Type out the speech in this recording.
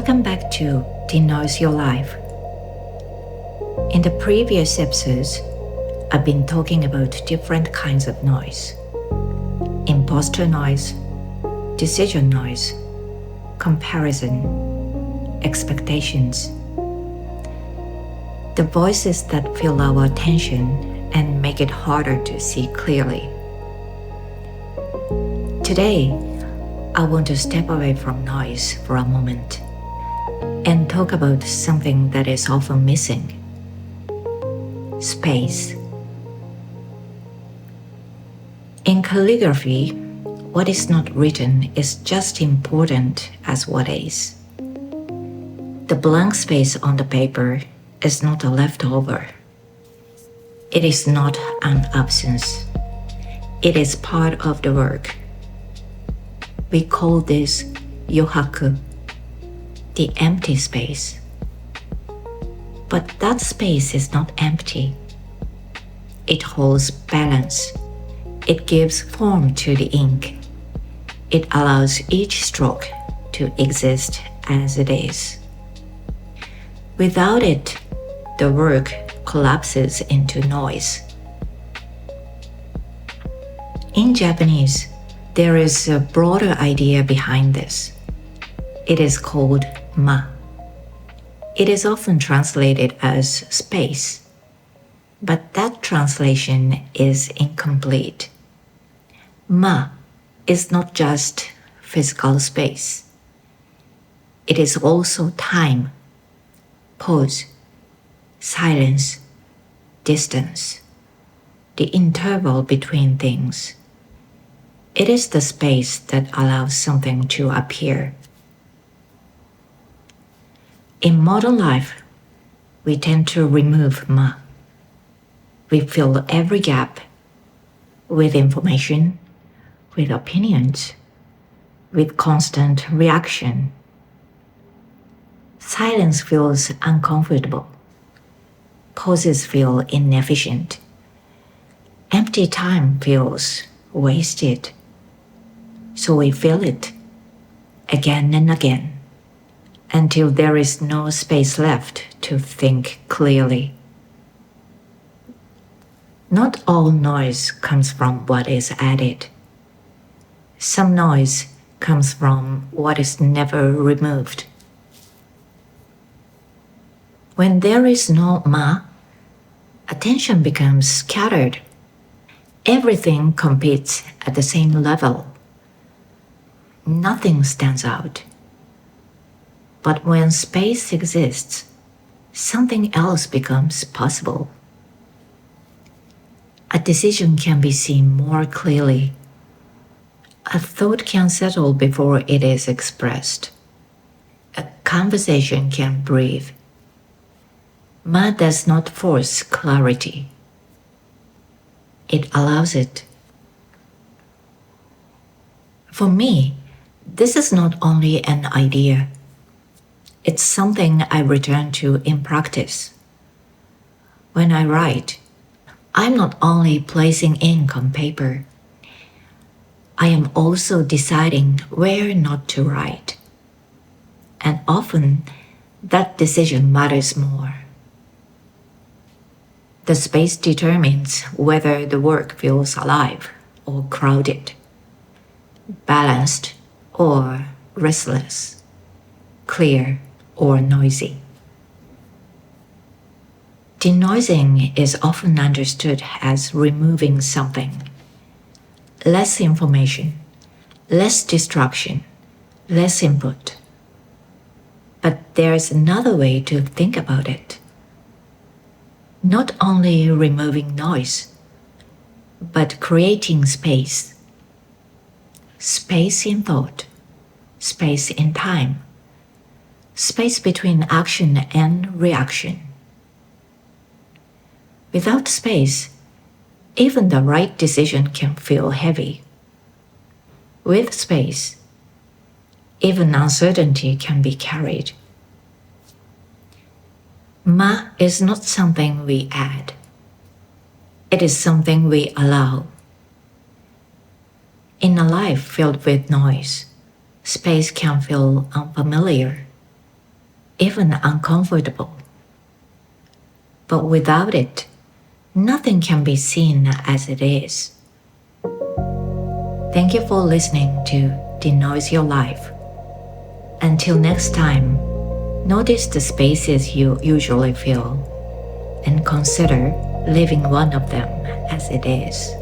Welcome back to Denoise Your Life. In the previous episodes, I've been talking about different kinds of noise. Imposter noise, decision noise, comparison, expectations. The voices that fill our attention and make it harder to see clearly. Today, I want to step away from noise for a moment and talk about something that is often missing: space. In calligraphy, what is not written is just important as what is. The blank space on the paper is not a leftover. It is not an absence. It is part of the work. We call this yohaku, the empty space. But that space is not empty. It holds balance. It gives form to the ink. It allows each stroke to exist as it is. Without it, the work collapses into noise. In Japanese, there is a broader idea behind this. It is called ma. It is often translated as space, but that translation is incomplete. Ma is not just physical space. It is also time, pause, silence, distance, the interval between things. It is the space that allows something to appear. In modern life, we tend to remove ma. We fill every gap with information, with opinions, with constant reaction. Silence feels uncomfortable. Pauses feel inefficient. Empty time feels wasted. So we fill it again and again until there is no space left to think clearly. Not all noise comes from what is added. Some noise comes from what is never removed. When there is no ma, attention becomes scattered. Everything competes at the same level. Nothing stands out. But when space exists, something else becomes possible. A decision can be seen more clearly. A thought can settle before it is expressed. A conversation can breathe. Ma does not force clarity. It allows it. For me, this is not only an idea. It's something I return to in practice. When I write, I'm not only placing ink on paper. I am also deciding where not to write. And often, that decision matters more. The space determines whether the work feels alive or crowded, balanced or restless, clear or noisy. Denoising is often understood as removing something. Less information, less distraction, less input. But there's another way to think about it. Not only removing noise, but creating space. Space in thought, space in time, space between action and reaction. Without space, even the right decision can feel heavy. With space, even uncertainty can be carried. Ma is not something we add. It is something we allow. In a life filled with noise, space can feel unfamiliar. even uncomfortable. But without it, nothing can be seen as it is. Thank you for listening to Denoise Your Life. Until next time, notice the spaces you usually fill and consider leaving one of them as it is.